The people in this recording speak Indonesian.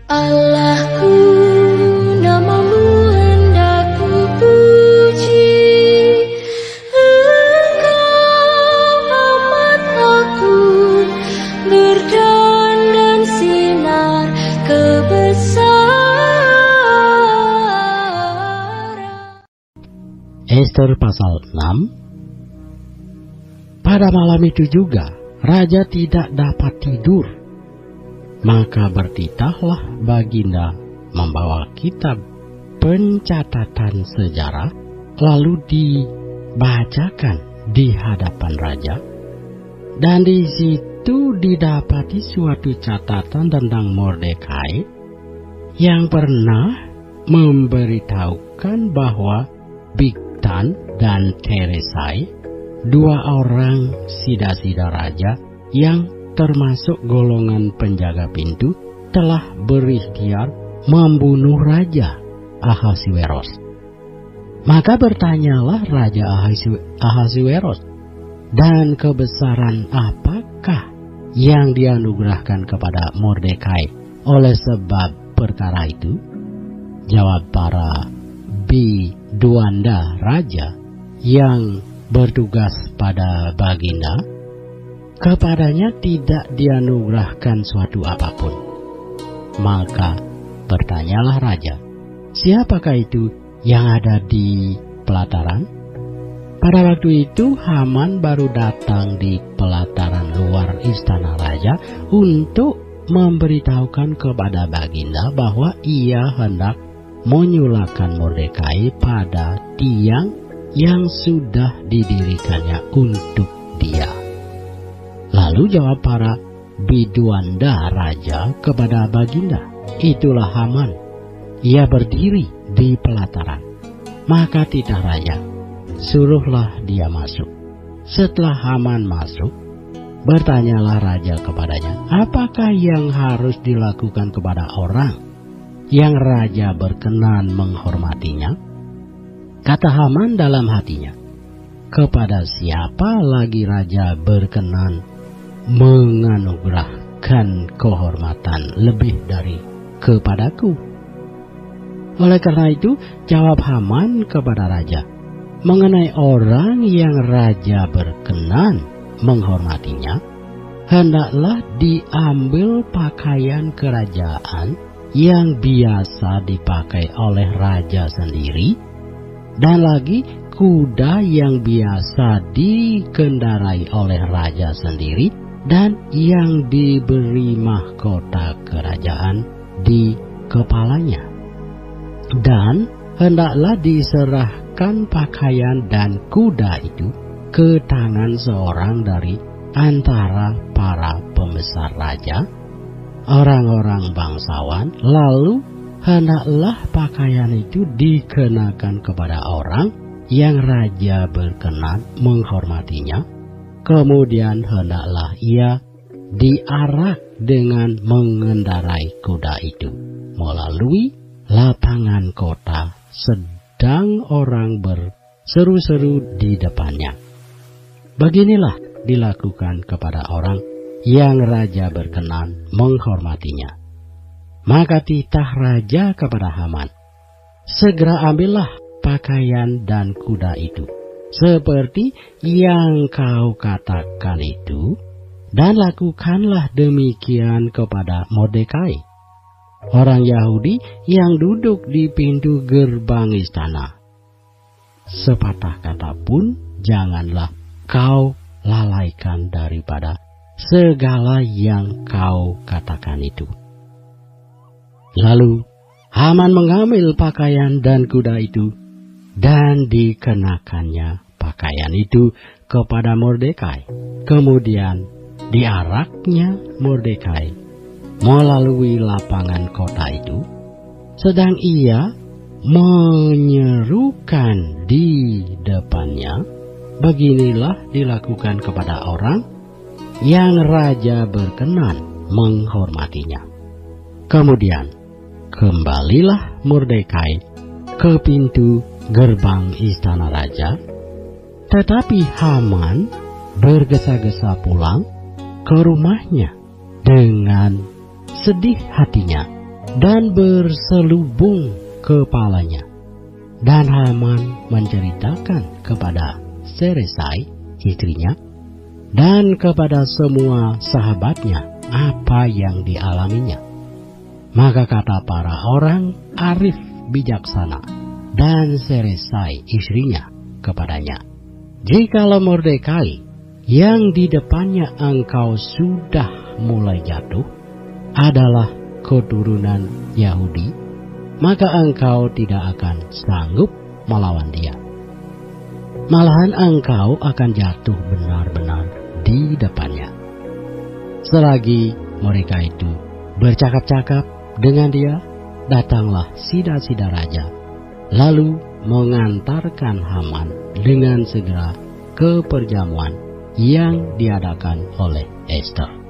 Allahku, namamu hendak kupuji. Engkau amat agung, berdandan sinar kebesaran. Ester pasal 6. Pada malam itu juga raja tidak dapat tidur. Maka bertitahlah baginda membawa kitab pencatatan sejarah, lalu dibacakan di hadapan raja. Dan di situ didapati suatu catatan tentang Mordekai yang pernah memberitahukan bahwa Bigtan dan Teresai, dua orang sida-sida raja yang termasuk golongan penjaga pintu, telah berikhtiar membunuh Raja Ahasuerus. Maka bertanyalah Raja Ahasuerus, dan kebesaran apakah yang dianugerahkan kepada Mordekai oleh sebab perkara itu? Jawab para biduanda raja yang bertugas pada baginda, kepadanya tidak dianugerahkan suatu apapun. Maka bertanyalah raja, siapakah itu yang ada di pelataran? Pada waktu itu Haman baru datang di pelataran luar istana raja untuk memberitahukan kepada baginda bahwa ia hendak menyulakan Mordekai pada tiang yang sudah didirikannya untuk dia. Lalu jawab para biduanda raja kepada baginda, itulah Haman. Ia berdiri di pelataran. Maka titah raja, suruhlah dia masuk. Setelah Haman masuk, bertanyalah raja kepadanya, apakah yang harus dilakukan kepada orang yang raja berkenan menghormatinya? Kata Haman dalam hatinya, kepada siapa lagi raja berkenan menganugerahkan kehormatan lebih dari kepadaku? Oleh karena itu, jawab Haman kepada raja, mengenai orang yang raja berkenan menghormatinya, hendaklah diambil pakaian kerajaan yang biasa dipakai oleh raja sendiri, dan lagi kuda yang biasa dikendarai oleh raja sendiri, dan yang diberi mahkota kerajaan di kepalanya. Dan hendaklah diserahkan pakaian dan kuda itu ke tangan seorang dari antara para pembesar raja, orang-orang bangsawan, lalu hendaklah pakaian itu dikenakan kepada orang yang raja berkenan menghormatinya. Kemudian hendaklah ia diarak dengan mengendarai kuda itu melalui lapangan kota, sedang orang berseru-seru di depannya. Beginilah dilakukan kepada orang yang raja berkenan menghormatinya. Maka titah raja kepada Haman, segera ambillah pakaian dan kuda itu, seperti yang kau katakan itu, dan lakukanlah demikian kepada Mordekai, orang Yahudi yang duduk di pintu gerbang istana. Sepatah kata pun janganlah kau lalaikan daripada segala yang kau katakan itu. Lalu Haman mengambil pakaian dan kuda itu, dan dikenakannya pakaian itu kepada Mordekai. Kemudian diaraknya Mordekai melalui lapangan kota itu, sedang ia menyerukan di depannya, beginilah dilakukan kepada orang yang raja berkenan menghormatinya. Kemudian kembalilah Mordekai ke pintu gerbang istana raja, tetapi Haman bergesa-gesa pulang ke rumahnya dengan sedih hatinya, dan berselubung kepalanya. Dan Haman menceritakan kepada Seresai, istrinya, dan kepada semua sahabatnya apa yang dialaminya. Maka kata para orang arif bijaksana dan Seresai istrinya kepadanya, "Jikalau Mordekai yang di depannya engkau sudah mulai jatuh adalah keturunan Yahudi, maka engkau tidak akan sanggup melawan dia. Malahan engkau akan jatuh benar-benar di depannya." Selagi mereka itu bercakap-cakap dengan dia, datanglah sida-sida raja, lalu mengantarkan Haman dengan segera ke perjamuan yang diadakan oleh Ester.